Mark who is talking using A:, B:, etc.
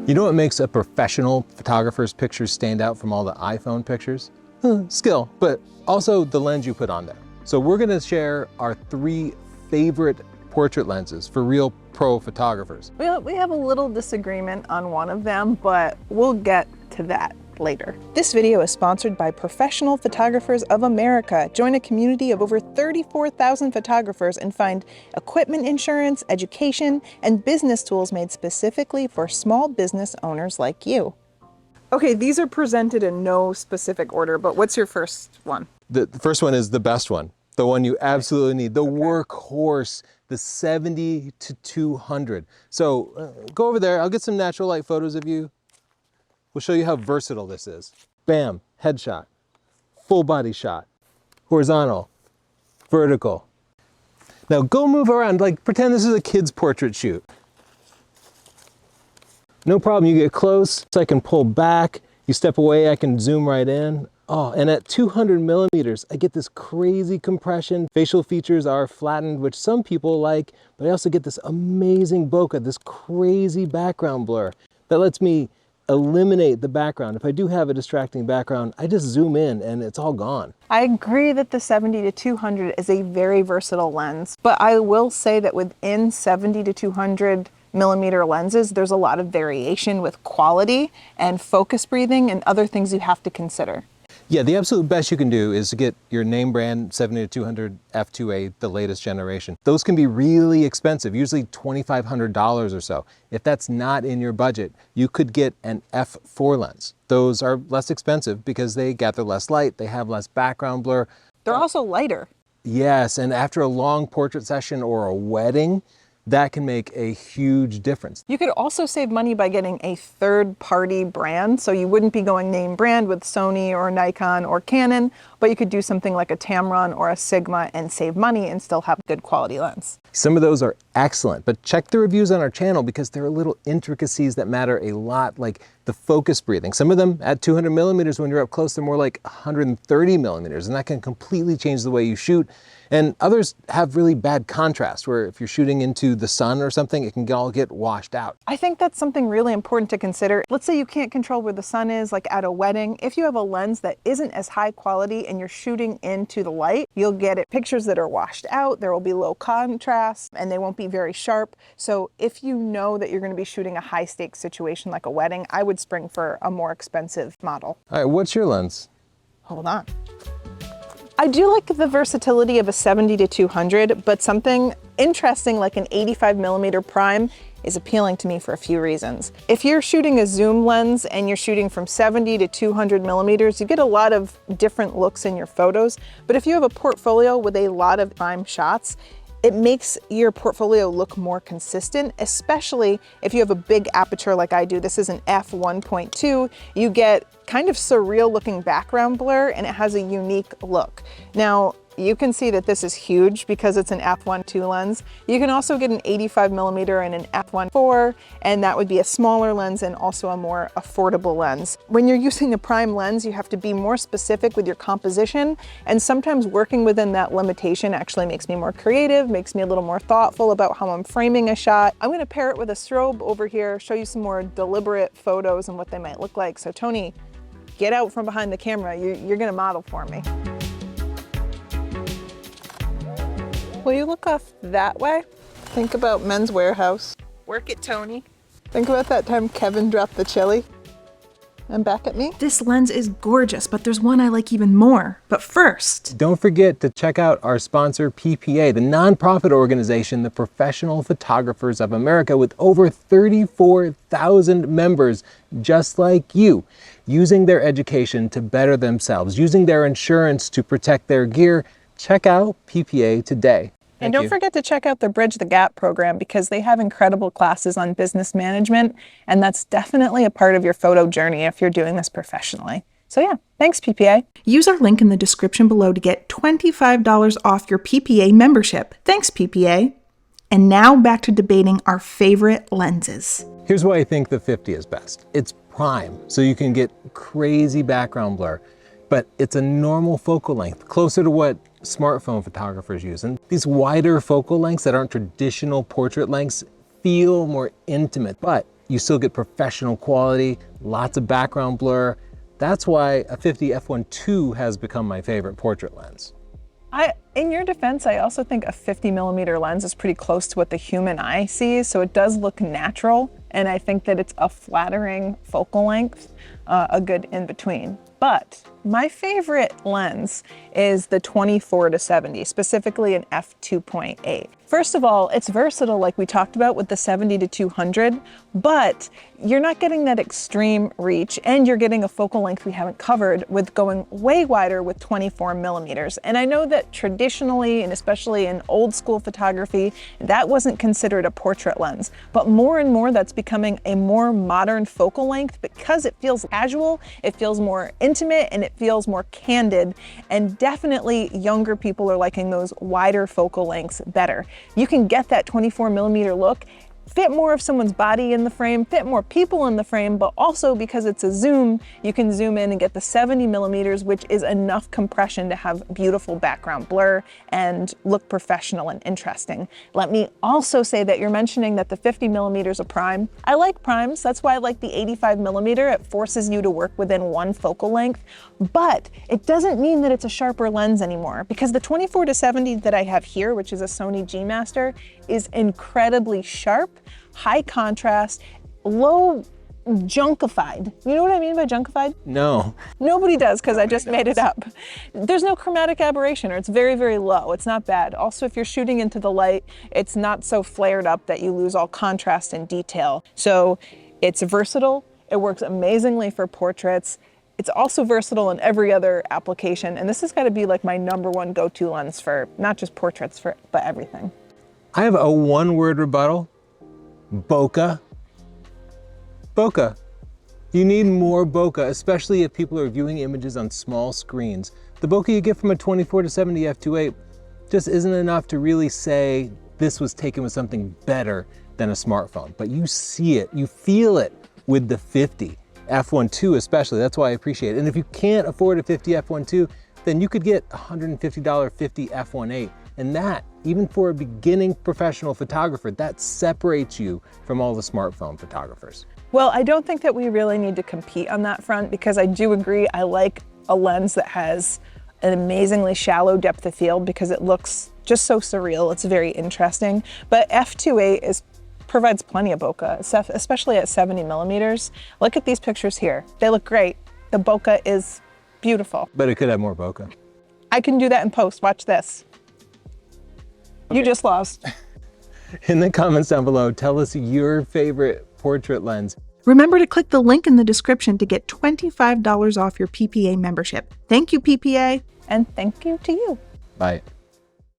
A: You know what makes a professional photographer's pictures stand out from all the iPhone pictures? Skill, but also the lens you put on there. So we're gonna share our 3 favorite portrait lenses for real pro photographers.
B: We have a little disagreement on one of them, but we'll get to that later. This video is sponsored by Professional Photographers of America. Join a community of over 34,000 photographers and find equipment insurance, education, and business tools made specifically for small business owners like you. Okay, these are presented in no specific order, but what's your first one?
A: The first one is the best one, the one you absolutely need, the workhorse, the 70-200. So go over there, I'll get some natural light photos of you. We'll show you how versatile this is. Bam, headshot, full body shot, horizontal, vertical. Now go move around, like pretend this is a kid's portrait shoot. No problem, you get close, so I can pull back, you step away, I can zoom right in. Oh, and at 200 millimeters, I get this crazy compression. Facial features are flattened, which some people like, but I also get this amazing bokeh, this crazy background blur that lets me eliminate the background. If I do have a distracting background, I just zoom in and it's all gone.
B: I agree that the 70-200 is a very versatile lens, but I will say that within 70-200 millimeter lenses, there's a lot of variation with quality and focus breathing and other things you have to consider.
A: Yeah, the absolute best you can do is to get your name brand 70-200 f2.8, the latest generation. Those can be really expensive, usually $2,500 or so. If that's not in your budget, you could get an f4 lens. Those are less expensive because they gather less light, they have less background blur.
B: They're also lighter.
A: Yes, and after a long portrait session or a wedding, that can make a huge difference.
B: You could also save money by getting a third-party brand, so you wouldn't be going name brand with Sony or Nikon or Canon, but you could do something like a Tamron or a Sigma and save money and still have a good quality lens.
A: Some of those are excellent, but check the reviews on our channel because there are little intricacies that matter a lot, like the focus breathing. Some of them at 200 millimeters, when you're up close, they're more like 130 millimeters, and that can completely change the way you shoot. And others have really bad contrast, where if you're shooting into the sun or something, it can all get washed out.
B: I think that's something really important to consider. Let's say you can't control where the sun is, like at a wedding. If you have a lens that isn't as high quality and you're shooting into the light, you'll get pictures that are washed out, there will be low contrast, and they won't be very sharp. So if you know that you're going to be shooting a high stakes situation like a wedding, I would spring for a more expensive model.
A: All right, what's your lens?
B: Hold on. I do like the versatility of a 70-200, but something interesting like an 85 millimeter prime is appealing to me for a few reasons. If you're shooting a zoom lens and you're shooting from 70-200 millimeters, you get a lot of different looks in your photos. But if you have a portfolio with a lot of prime shots, it makes your portfolio look more consistent, especially if you have a big aperture like I do. This is an f1.2. You get kind of surreal looking background blur and it has a unique look. Now, you can see that this is huge because it's an f1.2 lens. You can also get an 85 millimeter and an f1.4, and that would be a smaller lens and also a more affordable lens. When you're using a prime lens, you have to be more specific with your composition, and sometimes working within that limitation actually makes me more creative, makes me a little more thoughtful about how I'm framing a shot. I'm gonna pair it with a strobe over here, show you some more deliberate photos and what they might look like. So Tony, get out from behind the camera. You're gonna model for me. Will you look off that way? Think about Men's Warehouse. Work it, Tony. Think about that time Kevin dropped the chili. And back at me.
C: This lens is gorgeous, but there's one I like even more. But first,
A: Don't forget to check out our sponsor, PPA, the nonprofit organization, the Professional Photographers of America, with over 34,000 members just like you, using their education to better themselves, using their insurance to protect their gear. Check out PPA today.
B: And don't forget to check out the Bridge the Gap program because they have incredible classes on business management, and that's definitely a part of your photo journey if you're doing this professionally. So yeah, thanks PPA.
C: use our link in the description below to get $25 off your PPA membership. Thanks PPA. And now back to debating our favorite lenses.
A: Here's why I think the 50 is best. It's prime, so you can get crazy background blur, but it's a normal focal length, closer to what smartphone photographers use. And these wider focal lengths that aren't traditional portrait lengths feel more intimate, but you still get professional quality, lots of background blur. That's why a 50 f1.2 has become my favorite portrait lens.
B: In your defense, I also think a 50mm lens is pretty close to what the human eye sees, so it does look natural, and I think that it's a flattering focal length, a good in-between. But my favorite lens is the 24-70, specifically an f2.8. First of all, it's versatile like we talked about with the 70-200, but you're not getting that extreme reach, and you're getting a focal length we haven't covered with going way wider with 24mm. And I know that traditionally, and especially in old school photography, that wasn't considered a portrait lens, but more and more that's becoming a more modern focal length because it feels casual, it feels more intimate, and it feels more candid, and definitely younger people are liking those wider focal lengths better. You can get that 24mm look, fit more of someone's body in the frame, fit more people in the frame, but also because it's a zoom, you can zoom in and get the 70mm, which is enough compression to have beautiful background blur and look professional and interesting. Let me also say that you're mentioning that the 50mm is a prime. I like primes, that's why I like the 85mm. It forces you to work within one focal length, but it doesn't mean that it's a sharper lens anymore, because the 24-70 that I have here, which is a Sony G Master, is incredibly sharp, high contrast, low junkified. You know what I mean by junkified?
A: No.
B: Nobody does, because I just made it up. There's no chromatic aberration, or it's very, very low. It's not bad. Also, if you're shooting into the light, it's not so flared up that you lose all contrast and detail. So it's versatile. It works amazingly for portraits. It's also versatile in every other application. And this has got to be like my #1 go-to lens for not just portraits, but everything.
A: I have a one-word rebuttal. Bokeh. Bokeh. You need more bokeh, especially if people are viewing images on small screens. The bokeh you get from a 24-70 f2.8 just isn't enough to really say this was taken with something better than a smartphone. But you see it, you feel it with the 50 f1.2 especially. That's why I appreciate it. And if you can't afford a 50 f1.2, then you could get a $150 50 f1.8. And that, even for a beginning professional photographer, that separates you from all the smartphone photographers.
B: Well, I don't think that we really need to compete on that front, because I do agree I like a lens that has an amazingly shallow depth of field because it looks just so surreal. It's very interesting. But f2.8 provides plenty of bokeh, especially at 70mm. Look at these pictures here. They look great. The bokeh is beautiful.
A: But it could have more bokeh.
B: I can do that in post. Watch this. Okay. You just lost.
A: In the comments down below, tell us your favorite portrait lens.
C: Remember to click the link in the description to get $25 off your PPA membership. Thank you, PPA.
B: And thank you to you.
A: Bye.